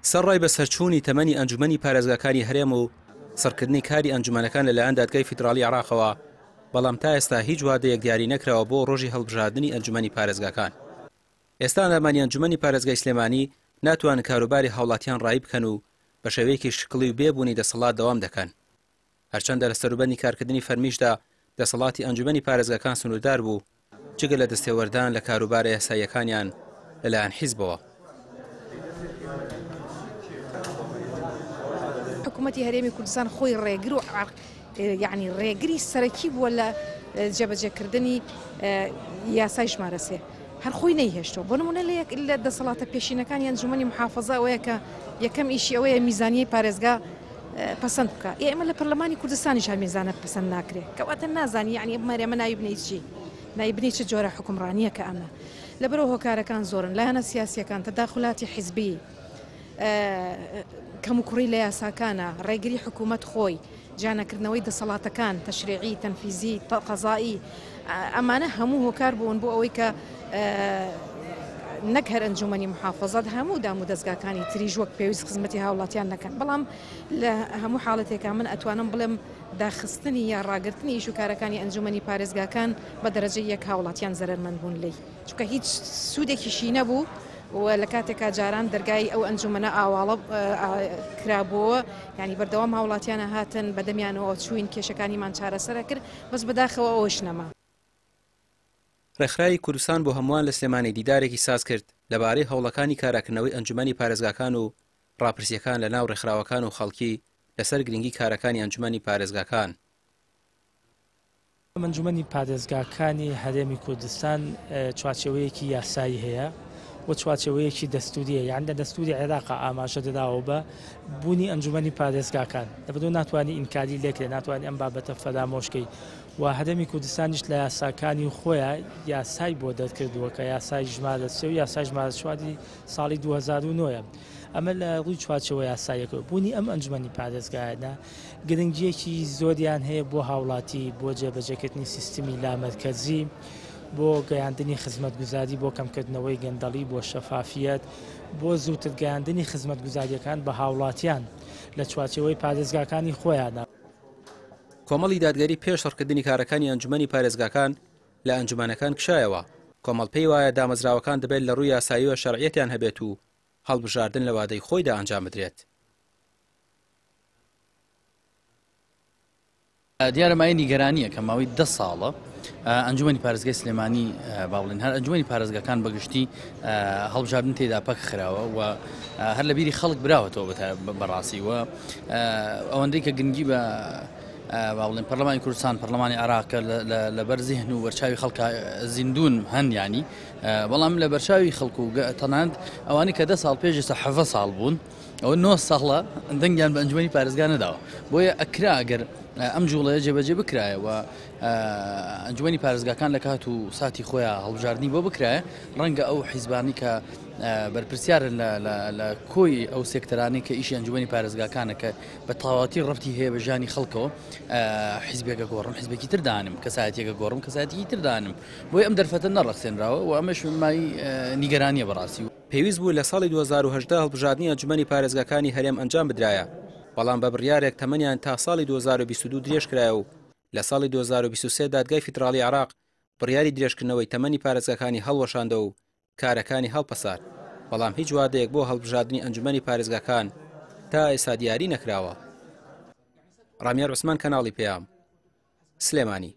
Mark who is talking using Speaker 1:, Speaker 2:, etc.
Speaker 1: سەرڕای بە سەرچوونی تەمەنی ئەنجومەنی پارێزگاکانی هەرێم و سەرکردنی کاری ئەنجومەنەکان لەلایەن دادگای فیدراڵی عێراقەوە، بەڵام تا ئێستا هیچ وادەیەک دیاری نەکراوە بۆ ڕۆژی هەڵبژاردننی ئەنجومەنی پارێزگاکان. ئێستا ئەندامانی ئەنجومەنی پارێزگای سلێمانی ناتوانن کاروباری هاوڵاتیان ڕایی بکەن و بە شێوەیەکی شکڵی و بێبوونی دەسەڵات دەوام دەکەن. هەرچەندە لە سەروبەندی کارکردنی فەرمیشدا دەسەڵاتی ئەنجومەنی پارێزگاکان سنوردار بوو، جگە لە دەستێوەردان لە کاروبارە یاساییەکانیان لەلایەن حیزبەوە.
Speaker 2: حکوومەتی هەرێمی کوردستان خۆی ڕێگر و یعنی ڕێگری سەرەکی بووە لە جێبەجێکردنی یاسای ژمارە سێ، هەر خۆی نەیهێشتەوە. بۆ نمونە لە دەسەڵاتە پێشینەکانی ئەنجومەنی محافەزە ئەوەیە کە یەکەم ئیشی ئەوەیە میزانیەی پارێزگا پەسەند بکە. ئێمە لە پەرلەمانی کوردستانیش میزانە پەسەند ناکرێت، کەواتە نازانی یعنی ئەمە نایبنی چی نایبنی چه جۆرە حکومڕانیە کە ئەمە لەبەرەوە هۆکارەکان زۆرن لایەنە سیاسیەکان تەداخلاتی حیزبی کەم و کوڕی لە یاساکانە، ڕێگری حکوومەت خۆی، جانەکردنەوەی دەسەڵاتەکان تەشریعی تەنفیزی قەزایی، ئەمانە هەموو هۆکار بوون بۆ ئەوەی کە نەک هەر ئەنجومەنی محافەزەت هەموو دام و دەستگاکانی تریژ وەک پێویست خزمەتی هاوڵاتیان نەکەن. بەڵام لە هەموو حاڵەتێکا من ئەتوانم بڵێم داخستنی یا ڕاگررتنی ئیش و کارەکانی ئەنجومەنی پارێزگاکان بە دەرەجەی یەک هاوڵاتیان زەرمەند بوون لی، چونکە هیچ سوودێکیشی نەبوو و لە کاتێکا جاران دەرگای ئەو ئەنجومەنە ئاواڵە کرابووە، ینی بەردەوام هاوڵاتیانە هاتن بەدەمیانەوە چوین کێشەکانیمان چارەسەرە کرد، بەس بەداخەوە ئەوش نەما.
Speaker 1: ڕێکخراوی کوردستان بۆ هەمووان لە سلێمانی دیدارێکی ساز کرد لەبارەی هەوڵەکانی کاراکردنەوەی ئەنجومەنی پارێزگاکان و ڕاپرسیەکان لە ناو ڕێکخراوەکان و خەڵکی لەسەر گرنگی کارەکانی ئەنجومەنی پارێزگاکان.
Speaker 3: ئەنجومەنی پارێزگاکانی هەرێمی کوردستان چوارچێوەیەکی یاسایی هەیە و چوارچێوەیەکی دەستوریە، یان لە دەستوری عێراق ئاماژە دەداوە بە بوونی ئەنجومەنی پارێزگاکان، لەبەرەوە ناتوانانی ئینکاری لێکرێ، ناتوانانی ئەم بابەتە فەرامۆشکەی. و هەرێمی کوردستانیش لە یاساکانی خۆیان یاسای بۆ دەرکردووە کە یاسای ژمارە 3 و یاسای ژمارە 4 ساڵی 2009. ئەمە لە ڕووی چوارچێوە یاساییەکە بوونی ئەم ئەنجومەنی پارێزگایانە گرنگیەکی زۆریان هەیە بۆ هاوڵاتی، بۆ جێبەجێکردنی سیستمی لامەرکەزی، بۆ گەیاندنی خزمەتگوزاری، بۆ کەمکردنەوەی گەندەڵی، بۆ شەفافیەت، بۆ زووتر گەیاندنی خزمەتگوزاریەکان بە هاوڵاتیان لە چوارچێوەی پارێزگاکانی خۆیانە.
Speaker 1: کۆمەڵی دادگەری پێش سەرکردنی کارەکانی ئەنجومەنی پارێزگاکان لە ئەنجومەنەکان کشایەوە. کۆمەڵ پێی وایە دامەزراوەکان دەبێت لە ڕووی یاسایی و شەرعیەتیان هەبێت و هەڵبژاردن لە وادەی خۆیدا ئەنجام بدرێت.
Speaker 4: دیارە مای نیگەرانیە کە ماوەی 10 ساڵە ئەنجومەنی پارێزگای سلێمانی باڵێن هەر ئەنجومەنی پارێزگاکان بەگشتی هەڵبژاردن تێدا پەک خراوە و هەر لە بیری خەڵک براوەتەوە بەڕاستی و ئەوەندەی کە گرنگی بە باڵێن پەرلەمانی کوردستان پەرلەمانی عێراق لە بەرزیهن و بەرچاوی خەڵکە زیندون هەن ینی، بەڵام لە بەرچاوی خەڵکو و تەنانەت ئەوانەی کە 10 ساڵ پێش ئێستا 7 ساڵ بوون، ئەوە 9 ساڵە دەنگیان بە ئەنجومەنی پارێزگا نەداوە. بۆیە ئەکرا ئەگەر ئەم جوڵەیە جێبەجێ بکرایەوە ئەنجومەنی پارێزگاکان لە کات و ساتی خۆیان هەڵبژاردننی بۆ بکرایە، ڕەنگە ئەو حیزبانی کە بەرپرسیارن لە کۆی ئەو سێکتەرانی کە ئیشی ئەنجومەنی پارێزگاکانە کە بە تەواوەتی ڕەفتی هەیە بە ژانی خەڵکەوە، حیزبێکە گۆڕم حیزبێکی تر دانم، کەسایەتێکە گۆڕم کەسایەتێکی تر دانم، بۆی ئەم دەرفەتە نەڕەخسێنراوە و ئەمەش مای نیگەرانیە بەڕاستی.
Speaker 1: پێویست بوو لە ساڵی 2010 هەڵبژاردننی ئەنجومەنی پارێزگاکانی هەرێم ئەنجام بدرایە، بەڵام بە بڕیارێک تەمەنیان تا ساڵی 2022 درێژ کرایە و لە ساڵی 2023 دادگای فیدراڵی عێراق بڕیاری درێژکردنەوەی تەمەنی پارێزگاکانی هەڵوەشاندە و کارەکانی هەڵپەسار، بەڵام هیچ وادەیەک بۆ هەڵبژاردننی ئەنجومەنی پارێزگاکان تا ئێستا دیاری نەکراوە. ڕامیار عوسمان، کەناڵی پێام، سلێمانی.